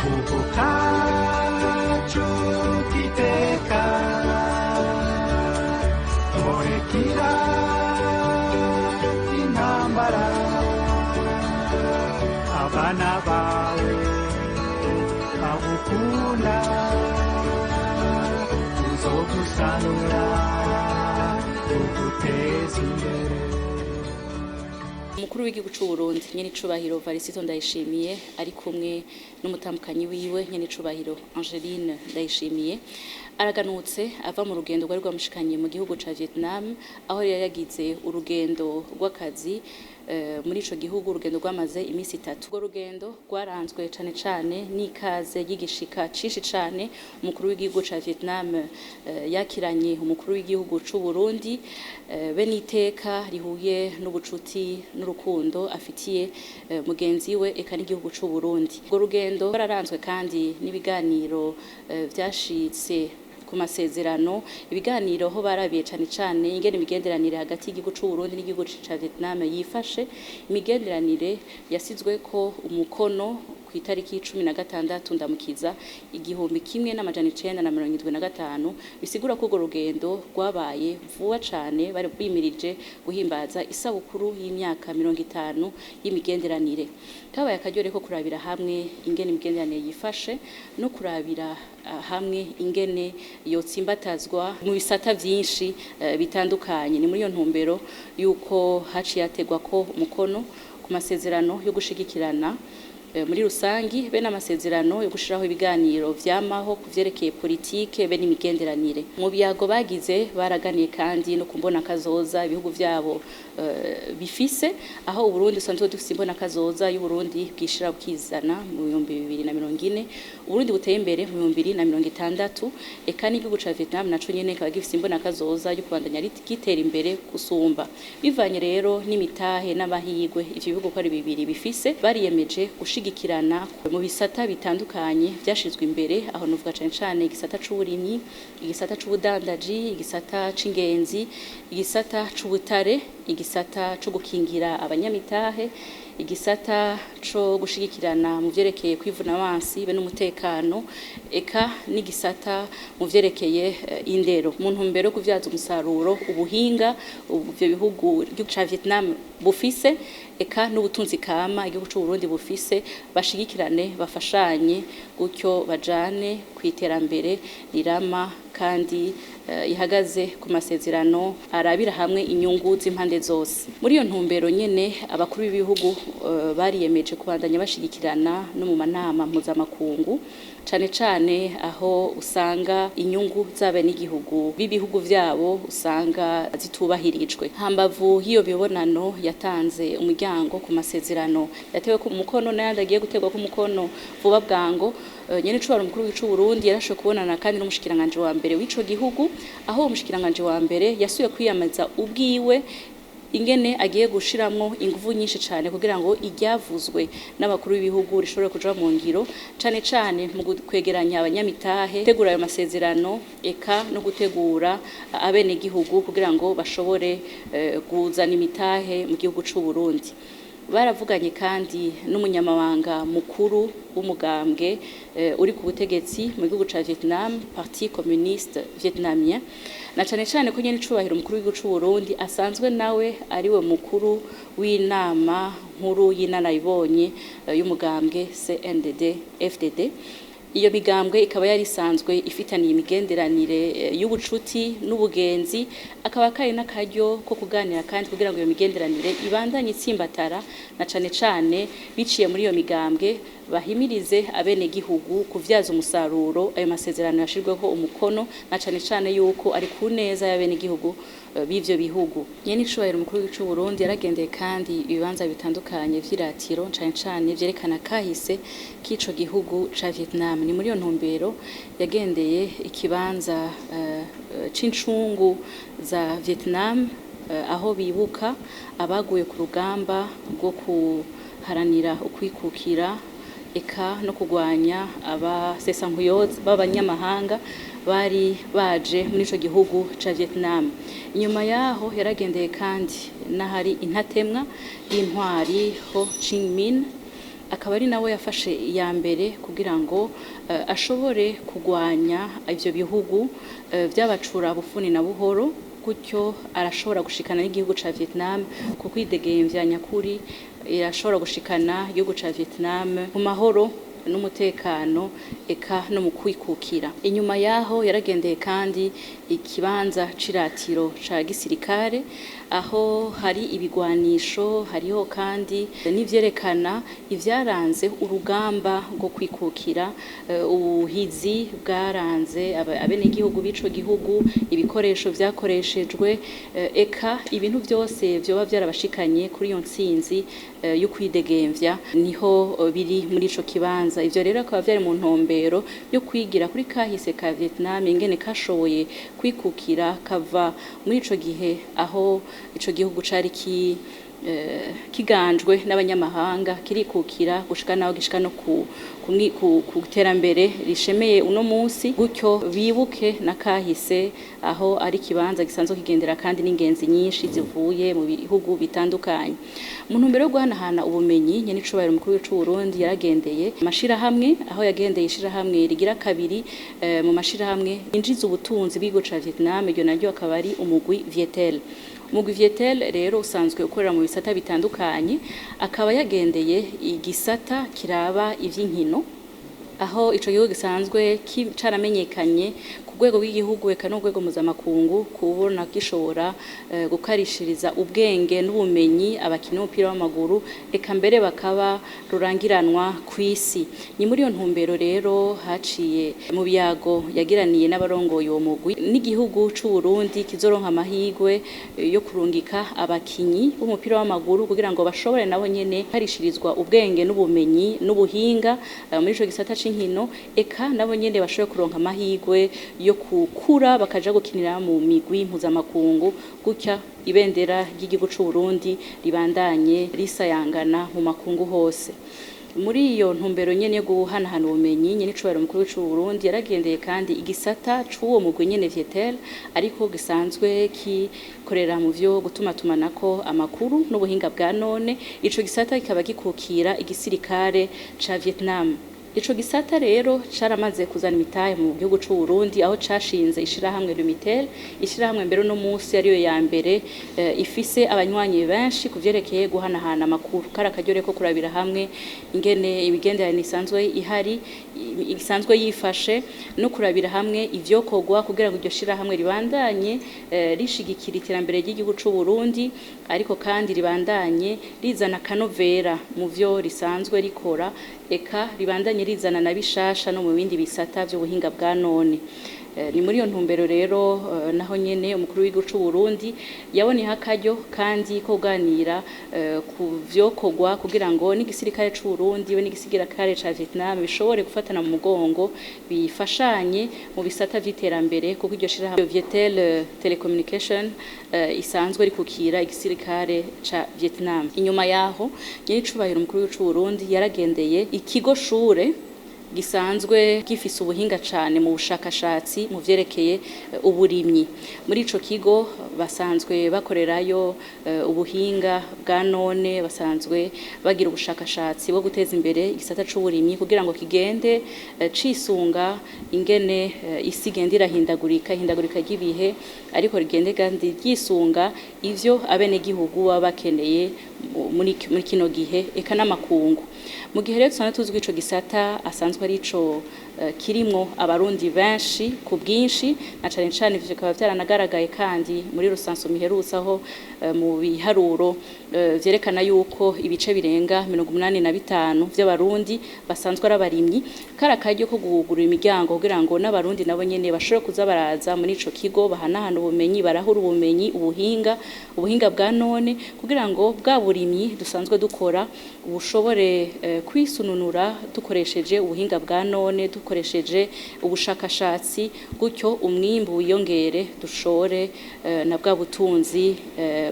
gahugu kacu kiteka tubohekira intambara abana bawe bagukunda tuzogusarura tuguteza imbere. Umukuru w'igihugu c'u Burundi nyene icubahiro Varisito Ndayishimiye ari kumwe n'umutambukanyi wiwe nyene icubahiro Angeline Ndayishimiye araganutse ava mu rugendo rwari rwamushikanye mu gihugu ca Vietnam aho yari yagize urugendo rw'akazi muri ico gihugu urugendo rwamaze imisi 3. Urwo rugendo rwaranzwe cane cane n'ikaze y'igishika cishi cane umukuru w'igihugu ca Vietnam yakiranye umukuru w'igihugu c'u Burundi be niteka rihuye n'ubucuti n'urukundo afitiye mugenzi we eka n'igihugu c'u Burundi. Urwo rugendo rwararanzwe kandi n'ibiganiro vyashitse ku masezerano ibiganiro ho barabiye cane cane ingene imigenderanire hagati y'igihugu c'u Burundi n'igihugu ca Vietnam yifashe. Imigenderanire yasizwe ko umukono ku itariki 16 ndamukiza 1975 bisigura ko urwo rugendo rwabaye vuba cane bari bimirije guhimbaza isabukuru y'imyaka 50 y'imigenderanire. Kabaye akaryo ko kurabira hamwe ingene imigenderanire yifashe no kurabira hamwe ingene yotsimbatazwa mu bisata vyinshi bitandukanye. Ni muri iyo ntumbero yuko haciye yategwa ko umukono ku masezerano yo gushigikirana muri rusangi be n'amasezerano yo gushiraho ibiganiro vyamaho kuvyerekeye politike be n'imigenderanire. Mu byago bagize baraganiye kandi no kumbona kazoza ibihugu vyabo bifise aho Uburundi sanzwe dufise imbona kazoza y'u Burundi bwishira bukizana mu 2040 Uburundi buteye imbere mu 2060 eka n'igihugu ca Vietnam naco nyene kaba gifise imbona kazoza yo kubandanya gitera imbere kusumba. Bivanye rero n'imitahe n'amahigwe ivyo bihugu ko ari bibiri bifise bariyemeje gushigikirana mu bisata bitandukanye vyashizwe imbere aho nuvuga cane cane igisata c'uburimyi, igisata c'ubudandaji, igisata c'ingenzi, igisata c'ubutare, igisata co gukingira abanyamitahe, igisata co gushigikirana mu vyerekeye kwivuna abansi be n'umutekano eka n'igisata mu vyerekeye indero mu ntumbero yo kuvyaza umusaruro ubuhinga ivyo bihugu ca Vietnam bufise eka n'ubutunzi kama igihugu c'u Burundi bufise bashigikirane bafashanye gutyo bajane kwiterambere rirama kandi ihagaze ku masezerano arabira hamwe inyungu z'impande zose. Muri iyo ntumbero nyene abakuru b'ibihugu bariyemeje kubandanya bashigikirana no mu manama mpuzamakungu cane cane aho usanga inyungu zabe n'igihugu b'ibihugu vyabo usanga zitubahirijwe. Hambavu hiyo bibonano yatanze umuryango ku masezerano yatewe ku mukono n'ayandi agiye gutegwa ku mukono vuba bwango. Nyene cubara umukuru w'icu Burundi yarasho kubonana kandi n'umushikiranganje wa mbere w'ico gihugu aho umushikiranganje wa mbere yasuye kwiyamaza ubwiwe ingene agiye gushiramwo inguvu nyinshi cane kugira ngo iryavuzwe n'abakuru b'ibihugu rishobore kuja mu ngiro cane cane mu kwegeranya abanyamitahe tegura ayo masezerano eka no gutegura abene gihugu kugira ngo bashobore kuzana imitahe mu gihugu c'u Burundi. Baravuganye kandi n'umunyamabanga mukuru w'umugambwe uri ku butegetsi mu gihugu ca Vietnam, Parti Communiste Vietnamien, na cane cane ko nyene icubahiro umukuru w'igihugu c'u Burundi asanzwe nawe ariwe mukuru w'inama nkuru y'inararibonye y'umugambwe CNDD FDD. Iyo migambwe ikaba yari isanzwe ifitaniye imigenderanire y'ubucuti n'ubugenzi akaba kari n'akaryo ko kuganira kandi kugira ngo iyo migenderanire ibandanye itsimbatara na cane cane biciye muri iyo migambwe bahimirize abene gihugu kuvyaza umusaruro ayo masezerano yashirweho umukono na cane cane yuko ari ku neza y'abene gihugu b'ivyo bihugu. Nyene icubahiro umukuru w'icu Burundi yaragendeye kandi ibibanza bitandukanye vy'iratiro cane cane vyerekana kahise k'ico gihugu ca Vietnam. Ni muri iyo ntumbero yagendeye ikibanza c'incungu za Vietnam aho bibuka abaguye ku rugamba rwo kuharanira ukwikukira eka no kugwanya abasesankuyoza b'abanyamahanga bari baje muri ico gihugu ca Vietnam. Inyuma yaho yaragendeye kandi nahari intatemwa y'intwari Ho Chi Minh akaba ari nawe yafashe iya mbere kugira ngo ashobore kugwanya ivyo bihugu vy'abacura bufuni na buhoro, gutyo arashobora gushikana n'igihugu ca Vietnam ku kwidegemvya nyakuri, irashobora gushikana igihugu ca Vietnam mu mahoro n'umutekano eka no mu kwikukira. Inyuma yaho yaragendeye kandi ikibanza ciratiro ca gisirikare, aho hari ibigwanisho, hariho kandi n'ivyerekana ivyaranze urugamba rwo kwikukira, ubuhizi bwaranze abenegihugu b'ico gihugu, ibikoresho vyakoreshejwe, eka ibintu vyose vyoba vyarabashikanye kuri iyo ntsinzi yo kwidegemvya niho biri muri ico kibanza. Ivyo rero akaba vyari mu ntumbero yo kwigira kuri kahise ka Vietnam ingene kashoboye kwikukira kava muri ico gihe aho ico gihugu cari kiganjwe n'abanyamahanga kirikukira gushika naho gishika no ku terambere rishemeye uno munsi, gutyo bibuke na kahise aho ari kibanza gisanzwe kigendera kandi n'ingenzi nyinshi zivuye mu bihugu bitandukanye. Mu ntumbero yo guhanahana ubumenyi, nyenicubahiro mukuru w'icu Burundi yaragendeye amashirahamwe, aho yagendeye ishirahamwe rigira kabiri mu mashirahamwe yinjiza ubutunzi bw'igihugu ca Vietnam, iryo naryo akaba ari umugwi Vietel. Umugwi Vietel rero usanzwe ukorera mu bisata bitandukanye, akaba yagendeye igisata kiraba ivy'inkino, aho ico gihugu gisanzwe caramenyekanye ku rwego rw'igihugu eka no rwego mpuzamakungu kubona gishobora gukarishiriza ubwenge n'ubumenyi abakinyi b'umupira w'amaguru, eka mbere bakaba rurangiranwa kw'isi. Ni muri iyo ntumbero rero haciye mu biyago yagiraniye n'abarongoye uwo mugwi n'igihugu c'u Burundi kizoronka amahigwe yo kurungika abakinyi b'umupira w'amaguru kugira ngo bashobore nabo nyene karishirizwa ubwenge n'ubumenyi n'ubuhinga muri ico gisata c'inkino, eka nabo nyene bashobore kuronka amahigwe yo kukura bakaja gukinira mu migwi mpuzamakungu, gutya ibendera ry'igihugu c'u Burundi ribandanye risayangana mu makungu hose. Muri iyo ntumbero nyene yo guhanahana ubumenyi, nyenicubahiro mukuru w'icu Burundi yaragendeye kandi igisata c'uwo mugwi nyene Vietel, ariko gisanzwe kikorera mu vyo gutumatumanako amakuru n'ubuhinga bwa none. Ico gisata kikaba gikukira igisirikare ca Vietnam. Ico gisata rero caramaze kuzana imitahe mu gihugu c'u Burundi, aho cashinze ishirahamwe Lumitel, ishirahamwe mbere no munsi ariyo ya mbere ifise abanywanyi benshi kuvyerekeye guhanahana amakuru. Kari akaryo ko kurabira hamwe ingene ibigenderanire isanzwe ihari isanzwe yifashe, no kurabira hamwe ivyokorwa kugira ngo iryo shirahamwe ribandanye rishigikira iterambere ry'igihugu c'u Burundi, ariko kandi ribandanye rizana kanovera mu vyo risanzwe rikora, eka ribandanye rizana na bishasha no mu bindi bisata vy'ubuhinga bwa none. Ni muri iyo ntumbero rero naho nyene umukuru w'igihugu c'u Burundi yaboneye akaryo kandi ko kuganira ku vyokorwa kugira ngo n'igisirikare c'u Burundi we n'igisirikare ca Vietnam bishobore gufatana mu mugongo, bifashanye mu bisata vy'iterambere, kuko iryo shirahamwe Vietel Telecommunication isanzwe rikukira igisirikare ca Vietnam. Inyuma yaho nyenicubahiro umukuru w'igihugu c'u Burundi yaragendeye ikigo shure gisanzwe gifise ubuhinga cane mu bushakashatsi mu vyerekeye uburimyi. Muri ico kigo basanzwe bakorerayo ubuhinga bwa none, basanzwe bagira ubushakashatsi bwo guteza imbere igisata c'uburimyi kugira ngo kigende cisunga ingene isi igenda irahindagurika ry'ibihe, ariko rigende kandi ryisunga ivyo abenegihugu baba bakeneye muri kino gihe, eka n'amakungu. Mu gihe rero tusanzwe tuzwi ico gisata asanzwe ari ico kirimwo abarundi benshi ku bwinshi, na cane cane ivyo bikaba vyaranagaragaye kandi muri rusanso miherutse aho mu biharuro vyerekana yuko ibice birenga 85% vy'abarundi basanzwe ari abarimyi. Kari akaryo ko guhugurura imiryango kugira ngo n'abarundi nabo nyene bashobore kuza baraza muri ico kigo bahanahana ubumenyi, barahura ubumenyi, ubuhinga bwa none, kugira ngo bwa burimyi dusanzwe dukora ubushobore kwisununura dukoresheje ubuhinga bwa none, dukoresheje ubushakashatsi, gutyo umwimbu wiyongere, dushore na bwa butunzi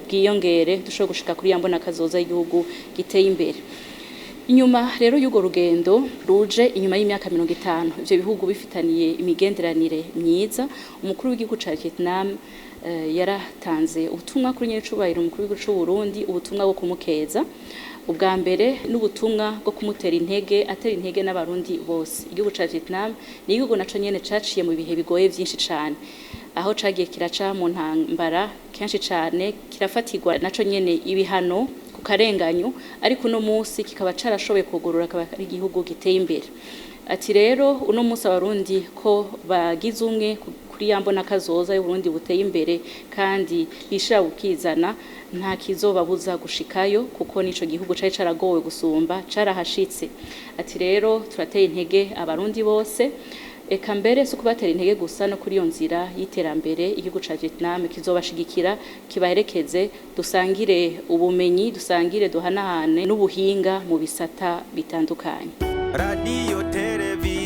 bwiyongere, dushobore gushika kuri yambona kazoza y'igihugu giteye imbere. Inyuma rero y'ugo rugendo ruje inyuma y'imyaka 50 ivyo bihugu bifitaniye imigenderanire myiza, umukuru w'igihugu ca Vietnam yaratanze ubutumwa kuri nyenicubahiro umukuru w'igihugu c'u Burundi, ubutumwa bwo kumukeza ubwa mbere n'ubutumwa bwo kumutera intege, atera intege n'abarundi bose. Igihugu ca Vietnam ni igihugu naco nyene caciye mu bihe bigoye vyinshi cane, aho cagiye kiraca mu ntambara kenshi cane, kirafatirwa naco nyene ibihano ku karenganyo, ariko uno munsi kikaba carashoboye kugurura, akaba ari igihugu giteye imbere. Ati rero uno munsi abarundi ko bagize umwe kuri yambona kazoza y'Uburundi buteye imbere kandi bishira ukizana, nta kizobabuza gushikayo kuko nico gihugu cari caragowe gusumba carahashitse. Ati rero turateye intege abarundi bose, eka mbere si kubatera intege gusa no kuri iyo nzira y'iterambere igihugu ca Vietnam kizobashigikira, kibaherekeze, dusangire ubumenyi, dusangire duhanahane n'ubuhinga mu bisata bitandukanye. Radio televiziyo